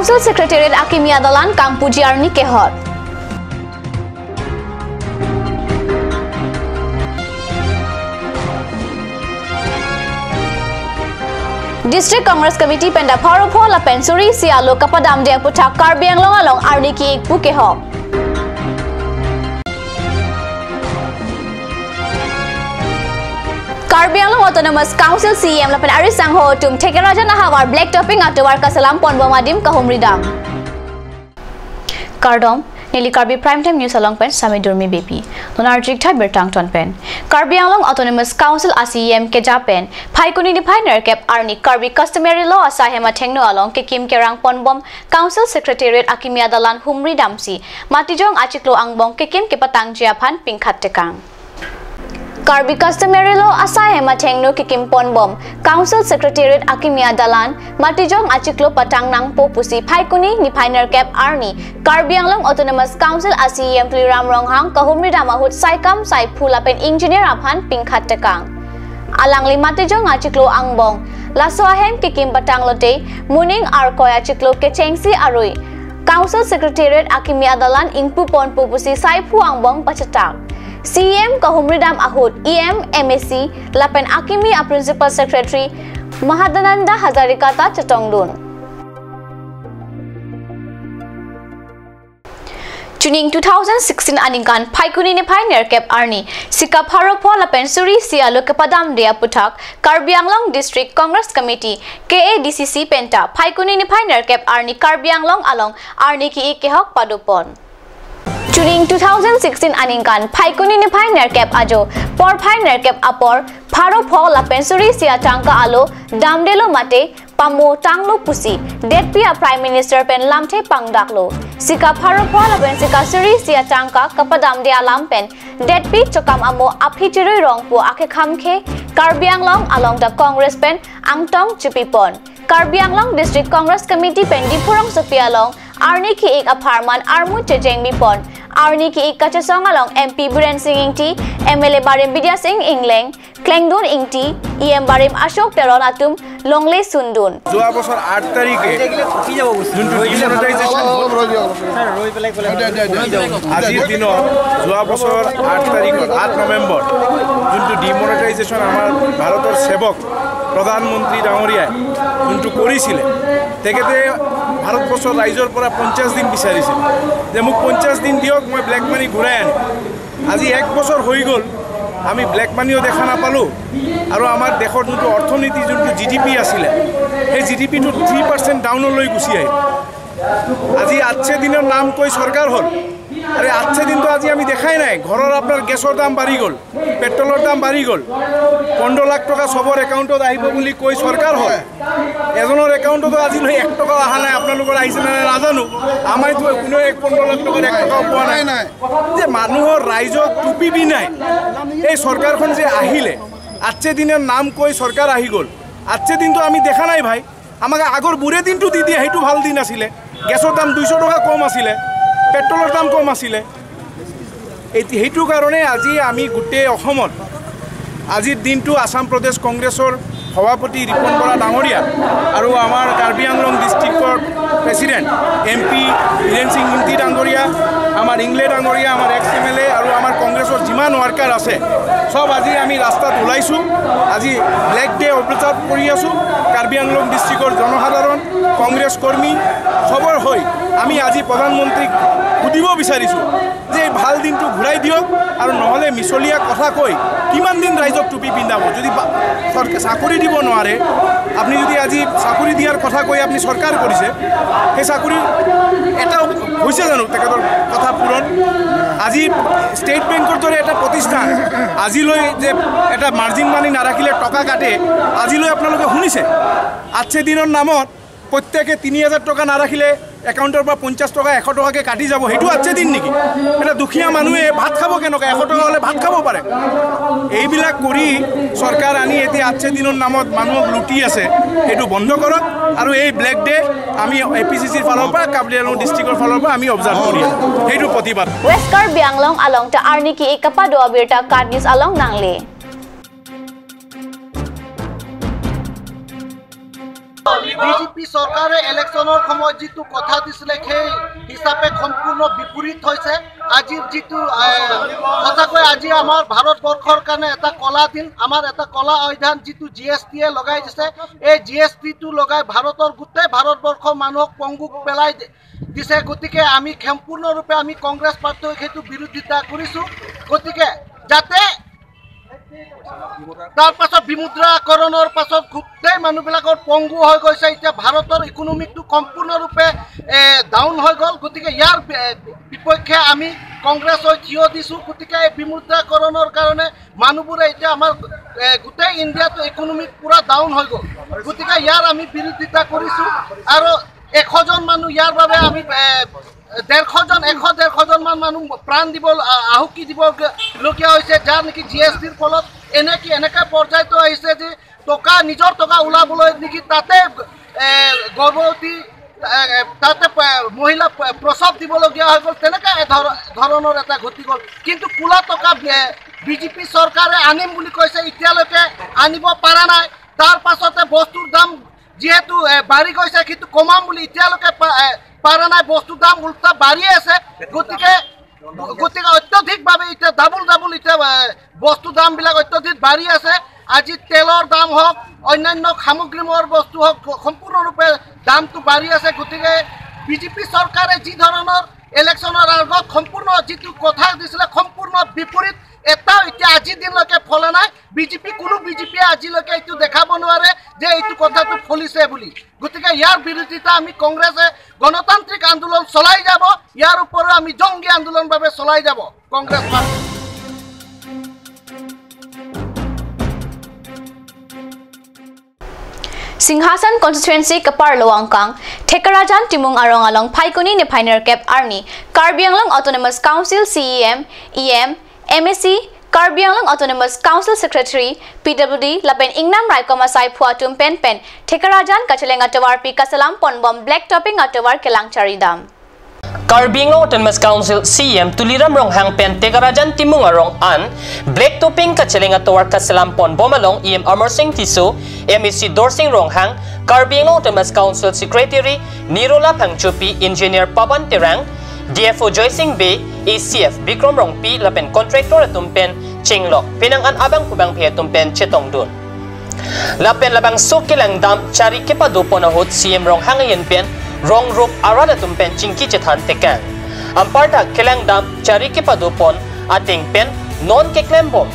Council Secretariat Akimia Dalan Kang Pujiarni Kehot. District Congress Committee Penda Paro La Pensuri Sialo Kapadam de Putak KARBI Anglong along Arniki Pukehop. KARBI Anglong Autonomous Council CM Lapan Arisang Ho Tum Tekeraja Nahawar Black Topping Atawar Kasalam Pon Bomadim Kahumridam. Kardom Nili KARBI Primetime News along pen Sami Durmi BP. Nonarjik Thai Bertang Ton pen. KARBI Anglong Autonomous Council ACM Kejapen. Paikuni ni Piner Cap Arni KARBI Customary Law Asahema Tengno along Kekim Kerang Ponbom Council Secretariat Akimia Dalan Humri Damsi. Matijong Achiklo Angbong Kekim Kepatang Jiapan Pingkat Tekang. KARBI Customary Law Asahema Tengno Kikim Ponbom Council Secretariat Akimia Dalan Matijong Achiklo Patang Nang Popusi Paikuni ni Piner Cap Arni KARBI Anglong Autonomous Council ACM Pliram Ronghang Kahumri Damahut Saikam Sai Pulapen Engineer Aphan Pingkat Tekang Alang li Matijong Achiklo Angbong Laso Ahem Kikim Patang Lote Muning Arkoy Achiklo Kechengsi Arui Council Secretariat Akimia Dalan Ingpu Pon Popusi Sai Pu Angbong Pachatak CM Kahumridam Ahud EM MSc Lapen Akimi a Principal Secretary Mahadananda Hazarikata Chatongdun. Tuning 2016 Aninkan Paikuni ni Pioneer Cap Arni Sikap Haropo Lapen Suri Sialo Kepadam Dea Putak KARBI Anglong District Congress Committee KADCC Penta Paikuni ni Pioneer Cap Arni KARBI Anglong along Arni Ki Ikehok Padupon. Tuning 2016 Aninkan Paikuni ni Pioneer Cap Ajo Por Pioneer Cap Apor Paro Po La Pensuri Sia Tangka Alo Damdelo Mate Pamo Tanglo Pusi Detpia Prime Minister Pen Lamte Pangdaklo Sika Paro Po La Pensika Suri Sia Tangka Kapadam Dea Lampen Detpi Chokam Amo Aphichiri Rongpo Ake Khamke KARBI Anglong along the Congress Pen Angtong Chupipon KARBI Anglong District Congress Committee Pen Dipurong Sophia Long Arni Ki Ik Aparman Armu Chejeng Bipon Arni Ki Ik Kachasong along MP Buren Singh Ingti MLA Barim Bidya Singh Ingleng Klengdun Ingti EM Barim Ashok Teron Atum Longle Sundun Joa bosor 8 tarike juntu demonetization আজিৰ দিনত যোৱা বছৰ 8 তাৰিখত 8 November juntu demonetization আমাৰ ভাৰতৰ সেৱক প্ৰধানমন্ত্ৰী ডাঙৰীয়াই juntu কৰিছিলে তেখেতে ভাৰতবৰ্ষৰ ৰাইজৰ পৰা 50 দিন বিচাৰিছিল যে মোক 50 দিন দিয়ক মই ব্ল্যাক মানি ঘূৰাই আনিম আজি 1 বছৰ হৈ গল আমি ব্ল্যাক মানিও দেখা নাপালো আৰু আমাৰ দেশৰ যোনটো অৰ্থনীতি যোনটো জিডিপি আছিল এই জিডিপি টো 3% ডাউন লৈ গুছি আহিল আজি আজকে দিনৰ নাম কৈ সৰকাৰ হল আৰে আজকে দিন তো আজি আমি দেখাই নাই ঘৰৰ আপনাৰ গ্যাসৰ দাম বাঢ়ি গল পেট্ৰোলৰ দাম বাঢ়ি গল 15 লাখ টাকা সবৰ একাউন্টত আহিব বুলি কৈ সৰকাৰ হয় এজনৰ একাউন্টত আজি লৈ 1 টাকা আহা নাই আপোনালোকৰ আহিছে না নাজানো আমাইতো কোনো 15 লাখ টাকাৰ 1 টাকা পোৱা নাই যে মানুহৰ ৰাইজক টুপি বি নাই এই সৰকাৰখন যে আহিলে আজকে দিনৰ নাম কৈ সরকার আহি গল আজকে দিন তো আমি দেখা নাই ভাই আমাকে আগৰ বুৰে দিনটো দি দিয়ে হেতু ভাল দিন আছিল গ্যাসৰ দাম 200 টাকা কম আছিল পেট্ৰোলৰ দাম কম আছিল এইটো কাৰণে আজি আমি গুটে অসমত আজিৰ দিনটো আসাম প্ৰদেশ কংগ্ৰেছৰ সভাপতি ৰিপন বৰা ডাঙৰীয়া আৰু আমাৰ কাৰ্বি আংলং ডিস্ট্ৰিক্টৰ প্ৰেসিডেন্ট এমপি বীৰেন সিং ইংতি ডাঙৰীয়া আমাৰ ইংলে ডাঙৰীয়া আমাৰ এক্স এমএলএ আৰু আমাৰ কংগ্ৰেছৰ যিমান ওয়াৰ্কাৰ আছে সব আজি আমি ৰাস্তাত ওলাইছো আজি ব্ল্যাক ডে অবজাৰ্ভ কৰি আছো কাৰ্বি আংলং ডিস্ট্ৰিক্টৰ জনসাধাৰণ কংগ্ৰেছ কৰ্মী সবৰ হৈ আমি আজি প্ৰধানমন্ত্ৰীক সুধিব বিচাৰিছো যে ভাল দিনটো ঘূৰাই দিয়ক আৰু নহলে মিছলিয়া কথা কৈ কিমান দিন ৰাইজক টুপি পিন্ধাব যদি সৰকাৰ চাকৰি দিব নোৱাৰে আপনি যদি আজি চাকৰি দিয়াৰ কথা কৈ আপনি সৰকাৰ কৰিছে সেই চাকৰি এটা হৈছে জানো তেখেতৰ কথা পূৰণ আজি স্টেট বেংকৰ দৰে এটা প্ৰতিষ্ঠান আজিলৈ যে এটা মাৰ্জিন মানি নাৰাখিলে টকা কাটে আজিলৈ আপোনালোকে শুনিছে আজকে দিনৰ নামত প্ৰত্যেকে 3000 টাকা নাৰাখিলে একাউন্টৰ পৰা 50 টাকা 100 টাকাকে কাটি যাব হেতু আছে দিন নেকি এটা দুখিয়া মানুহে ভাত খাব কেনকা 100 টাকা হলে ভাত খাব পাৰে এইবিলাক কৰি সৰকাৰ আনি এতি আছে দিনৰ নামত মানুহক লুটি আছে হেতু বন্ধ কৰক আৰু এই ব্ল্যাক ডে আমি এপিসিসিৰ ফালৰ পৰা কাৰ্বি আংলং ডিস্ট্ৰিক্টৰ ফালৰ পৰা আমি অবজাৰ্ভ কৰি হেতু প্ৰতিবাদ ওয়েস্ট কাৰ্বি আংলং আলং টা আৰ্নি কি একপা দোৱা বিৰটা কাৰ্বিস আলং নাংলে বিজেপি চৰকাৰে ইলেকশ্যনৰ সময়ত যিটো কথা দিছিলে সেই হিচাপে সম্পূৰ্ণ বিপৰীত হৈছে। আজিৰ যিটো সঁচাকৈ আজি আমাৰ ভাৰতবৰ্ষৰ কাৰণে এটা কলা দিন, আমাৰ এটা কলা অধ্যয়ন যিটো GSTয়ে লগাই দিছে। এই GSTটো লগাই ভাৰতৰ গোটেই ভাৰতবৰ্ষৰ মানুহক পংগুক পেলাই দিছে। গতিকে আমি সম্পূৰ্ণৰূপে আমি কংগ্ৰেছ পাৰ্টীয়ে সেইটো বিৰোধিতা কৰিছোঁ। গতিকে যাতে তাৰ পাছত বিমুদ্ৰাকৰণৰ পাছত গোটেই মানুহবিলাকৰ পংগু হৈ গৈছে। এতিয়া ভাৰতৰ ইকনমিকটো সম্পূৰ্ণৰূপে ডাউন হৈ গ'ল। গতিকে ইয়াৰ বিপক্ষে আমি কংগ্ৰেছক থিয় দিছোঁ। গতিকে এই বিমুদ্ৰাকৰণৰ কাৰণে মানুহবোৰে এতিয়া আমাৰ গোটেই ইণ্ডিয়াটো ইকনমিক পূৰা ডাউন হৈ গ'ল। গতিকে ইয়াৰ আমি বিৰোধিতা কৰিছোঁ আৰু 100জন মানুহ ইয়াৰ বাবে আমি 150জন মানুহ প্ৰাণ দিব আহুতি দিবলগীয়া হৈছে, যাৰ নেকি GSTৰ ফলত এনেকৈ পৰ্যায়ত আহিছে যে নিজৰ টকা ওলাবলৈ নেকি তাতে গৰ্ভৱতী তাতে মহিলা প্ৰসৱ দিবলগীয়া হৈ গ'ল। তেনেকৈ ধৰণৰ এটা ঘটি গ'ল। কিন্তু কোলা টকা বিজেপি চৰকাৰে আনিম বুলি কৈছে, এতিয়ালৈকে আনিব পৰা নাই। তাৰ পাছতে বস্তুৰ দাম যিহেতু বাঢ়ি গৈছে, কিন্তু কমাম বুলি এতিয়ালৈকে পৰা নাই। বস্তুৰ দাম উল্টা বাঢ়ি আছে। গতিকে অত্যধিকভাৱে এতিয়া ডাবুল এতিয়া বস্তুৰ দামবিলাক অত্যধিক বাঢ়ি আছে। আজি তেলৰ দাম হওক, অন্যান্য সামগ্ৰীমৰ বস্তু হওক, সম্পূৰ্ণৰূপে দামটো বাঢ়ি আছে। গতিকে বিজেপি চৰকাৰে যি ধৰণৰ ইলেকশ্যনৰ আগত সম্পূৰ্ণ যিটো কথা দিছিলে সম্পূৰ্ণ বিপৰীত এটাও এতিয়া আজিৰ দিনলৈকে ফলা নাই। কোনো বিজেপিয়ে আজিলৈকে এইটো দেখাব নোৱাৰে যে এইটো কথাটো ফলিছে বুলি। গতিকে ইয়াৰ বিৰোধিতা আমি কংগ্ৰেছে গণতান্ত্ৰিক আন্দোলন চলাই যাব। ইয়াৰ ওপৰত আমি জংগী আন্দোলন বাবে চলাই যাব Congress party. Singhasan constituency kapar loangkang Thekarajan timung arong along Phaikuni ni Phainer Cap Arni KARBI Anglong Autonomous Council CEM EM MSC KARBI Anglong Autonomous Council Secretary PWD Lapen Ingnam Raikoma Sai Phuatum Pen Thekarajan Kachelenga Tawar Pi Kasalam Ponbom Black Topping Atawar Kelang Charidam KARBI Anglong Autonomous Council CEM Tuliram Rong Hang Pen Thekarajan timung arong an Black Topping Kachelenga Tawar Kasalam Ponbom along EM Amar Singh Tiso MSC Dorsing Rong Hang KARBI Anglong Autonomous Council Secretary Nirola Phangchupi Engineer Pawan Terang DFO Joy Singh Bay ACF Bikram Rong Pi Lapen Contractor Atumpen Chinglok Pinangan Abang Kubang Phe Atumpen Chetong Dun Lapen Labang Sokilang Dam Chari Kepado Ponahut CM Rong Hang Yen Pen Rong Rup Arada Tumpen Chingki Chethan Tekan Amparta Kelang Dam Chari Kepado Pon Ating Pen Non Keklembom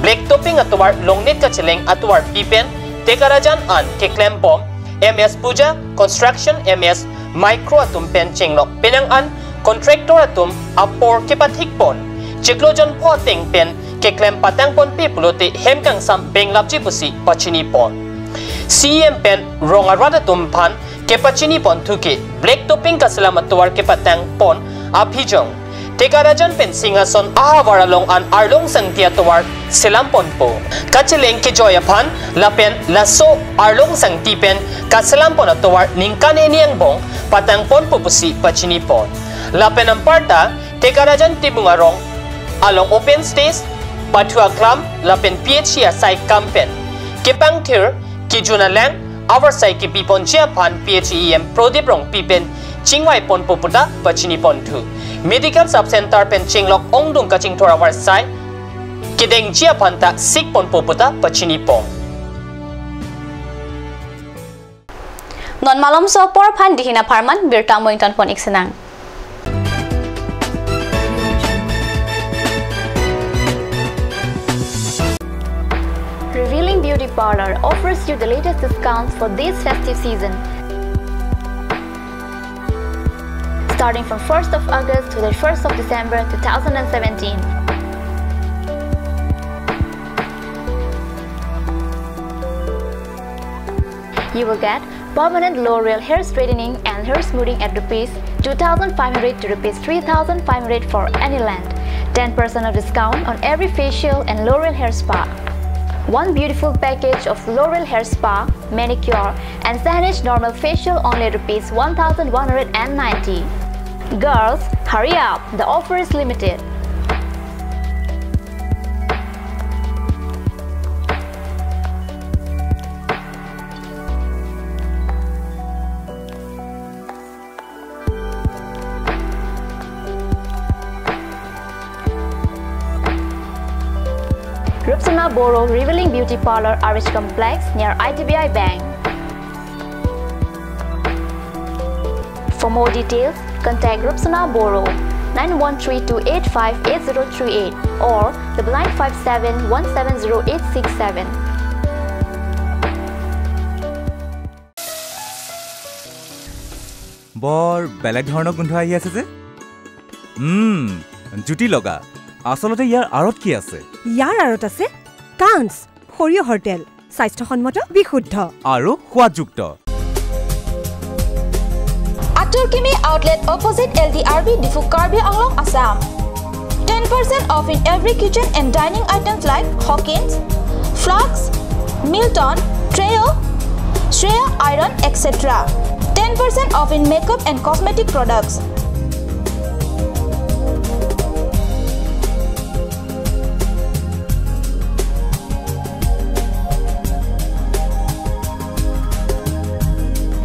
Black Topping Atwar Longnit Kacheleng Atwar Pipen Thekarajan an Keklembom MS Puja Construction MS Micro Atumpen Chinglok Pinangan Contractor atum apor kepathik pon Chiklojon po ting pen keklem patang pon pipulote hemkang sam benglapji pusi pachini pon CM pen rong arada tumpan kepachini pon thuke Black Topping kasalamatuar kepatang pon aphijong Thekarajan pen Singhasan ahawaralong an arlong sangtia tuwar selam pon po Kacheleng ke joyaphan lapen laso arlong sangti pen kasalam pon tuwar ningkane niang bong patang pon pupusi pachini pon Lapen Amparta Thekarajan Tibungarong along open stage Pathua Klam Lapen PHC Asai Kampen Kipang Thir Kijuna Lang Our Sai Kipi Pon Chiapan PHEM Prodip Rong Pipen Chingwai Pon Poputa Pachini Pon 2 Medical Subcenter Pen Chinglok Ongdung Kaching Torawar Sai Kideng Chiapanta Sik Pon Poputa Pachini Pon Non malom so por phan dihina pharman birta mointon pon iksenang Revealing Beauty Parlor offers you the latest discounts for this festive season. Starting from 1st of August to the 1st of December 2017. You will get permanent L'Oreal hair straightening and hair smoothing at Rs 2,500 to Rs 3,500 for any length. 10% of discount on every facial and L'Oreal hair spa. One beautiful package of L'Oreal hair spa, manicure and Sanesh normal facial only Rs 1,190. Girls, hurry up! The offer is limited. Rupsona Boro Revealing Beauty Parlor RH Complex near ITBI Bank. For more details, contact Rupsona Boro 9132858038 or 9957170867. বৰ বেলেগ ধৰণৰ গোন্ধ আহি আছে যে জুটি লগা আসলতে ইয়াৰ আৰত কি আছে ইয়াৰ আৰত আছে কাঞ্চ সৰিয়হৰ তেল স্বাস্থ্যসন্মত বিশুদ্ধ আৰু সোৱাদযুক্ত Aturkimi outlet opposite LDRB Difu Karbi Anglong Assam 10% off in every kitchen and dining items like Hawkins, Flax, Milton, Treo, Shreya Iron, etc. 10% off in makeup and cosmetic products.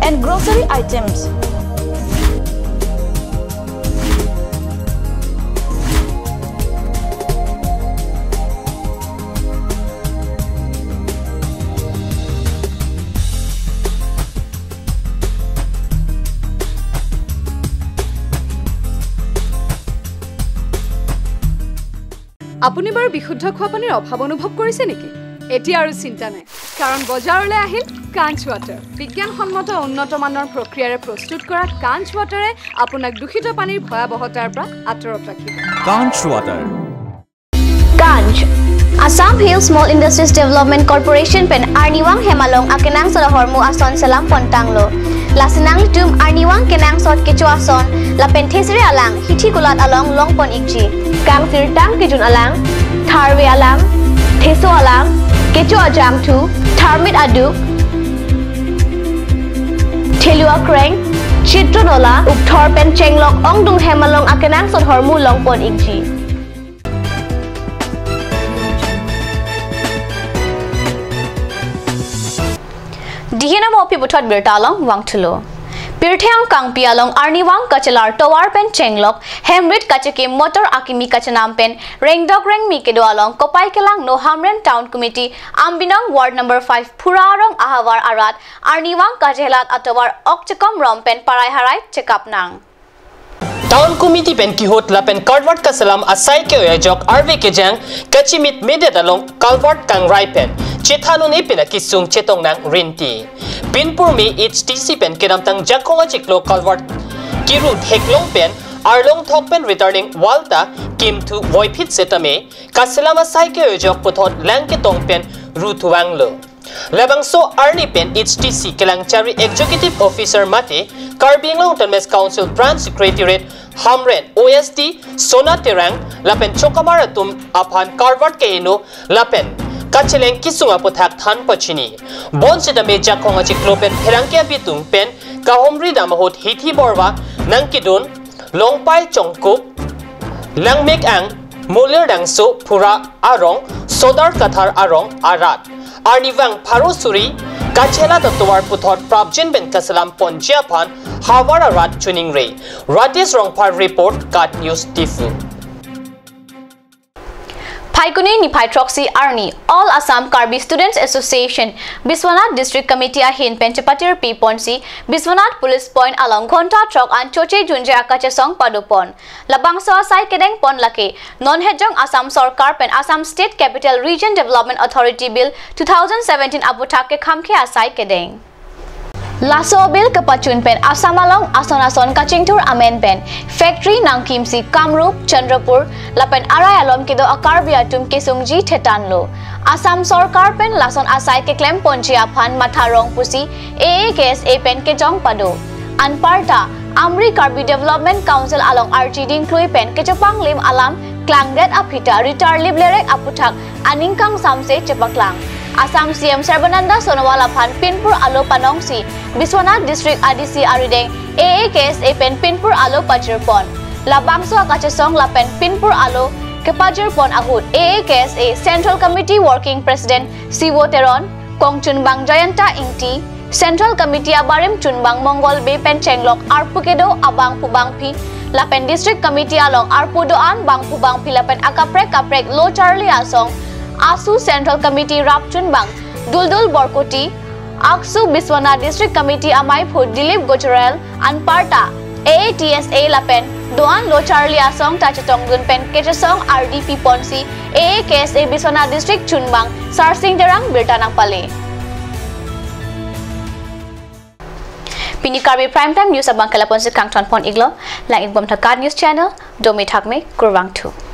And grocery items. আপুনি বাৰু বিশুদ্ধ খোৱা পানীৰ অভাৱ অনুভৱ কৰিছে নেকি এতিয়া আৰু চিন্তা নাই কাৰণ বজাৰলৈ আহিল কাঞ্চ ৱাটাৰ বিজ্ঞানসন্মত উন্নত মানৰ প্ৰক্ৰিয়াৰে প্ৰস্তুত কৰা কাঞ্চ ৱাটাৰে আপোনাক দূষিত পানীৰ ভয়াৱহতাৰ পৰা আঁতৰত ৰাখিব কাঞ্চ water Kanj Assam Hill Small Industries Development Corporation pen Arniwang Hemalong akenang salahormu ason selam pontanglo lasinang tum Arniwang kenang sot kecu ason la penthesire alang hithi kulat along longpon ikji kang sirtang kijun alang tharwe alang theso alang kecu ajam thu tharmit aduk thelua kreng chitronola ukthor pen chenglok ongdung Hemalong akenang sot hormu longpon ikji Dihina mo pibutot birtalong wangtulo. Pirtheang kang pialong arniwang kachelar towar pen chenglok hemrit kacheke motor akimi kachanam pen rengdok reng mikedo along kopai kelang no hamren town committee ambinong ward number 5 purarong ahawar arat arniwang kachelat atowar okchakom rompen parai harai chekap nang. Town committee pen kihot la pen Cardward Kasalam asai ke oyajok RV Kejang kachimit medet along Calvert kang Raipen Chethano ne pinakisung chetong nang rinti Pinpur me HTC pen kinamtang jakonga chiklo Calvert Kirut heklong pen Arlong thok pen returning Walta Kim to Voipit setame Kasalam asai ke oyajok puthot langketong pen Rutuanglo Labangso Arni pen HTC Kelangchari Executive Officer Mate KARBI Autonomous Council Branch Secretariat Hamren OSD Sona Terang Lapen Chokamaratum Apan Carvard Keino Lapen Kacheleng Kisunga Puthak Than Pachini Bon Sidame Jakonga Chiklopen Herangkia Bitung Pen Kahomri Damahot Hithi Borwa Nangkidun Longpai Chongkup Langmek Ang Mulir Dangso Pura Arong Sodar Kathar Arong Arat Arnivang Parosuri Kachela Tatuar Puthot Prabjin Ben Kasalam Ponjiapan Hawara Rat Chuning Ray Ratis Rongpar Report Kat News Tifu Paikuni Nipai Troxy Arni All Assam KARBI Students Association Biswanath District Committee ahin Penchapatir P Ponsi Biswanath Police Point along Ghonta Trok and Choche Junje Akache Song Padupon Labangso Asai Kedeng Pon Lake Non-Hejong Assam Sarkar Pen Assam State Capital Region Development Authority Bill 2017 Abutake Khamke Asai Kedeng Laso Bill Kapachun Pen Asamalong Ason Kachingtur Amen Pen Factory Nangkimsi Kamrup Chandrapur Lapen Arai Alom Kido Akarbia Tum Kesungji Thetanlo Assam Sarkar Pen Lason Asai Ke Klem Ponjia Phan Matharong Pusi AAKS Pen Kejong Pado Anparta Amri KARBI Development Council along RGD Klui Pen Kechapang Lim Alam Klangdet Apita Ritar Liblerek Aputak Aningkang Samse Chepaklang Assam CM Sarbananda Sonowala Phan Pinpur Alo Panongsi Biswanath District ADC Arideng AAKS Pen Pinpur Alo Pajirpon Labangso Akachesong Lapen Pinpur Alo Kepajirpon Ahut AAKS Central Committee Working President Siwo Teron Kongchunbang Jayanta Ingti Central Committee Abarim Chunbang Mongol Bay Pen Chenglok Arpukedo Abang Pubang Pi Lapen District Committee along Arpudoan Bang Pubang Pi Lapen Akaprek Lo Charlie Asong ASU Central Committee Rapchun Bang Duldul Borkoti Aksu Biswana District Committee Amai Phut Dilip Gojorel Anparta AATSA Lapen Doan Lo Charlie Asong Tachatong Dunpen Kechasong RDP Ponsi AAKSA Biswana District Chunbang Sarsing Derang Birtanang Pale Pini Karbi Primetime News abang kala ponsi kang ton pon iglo like bom thakad news channel domi thakme kurwang 2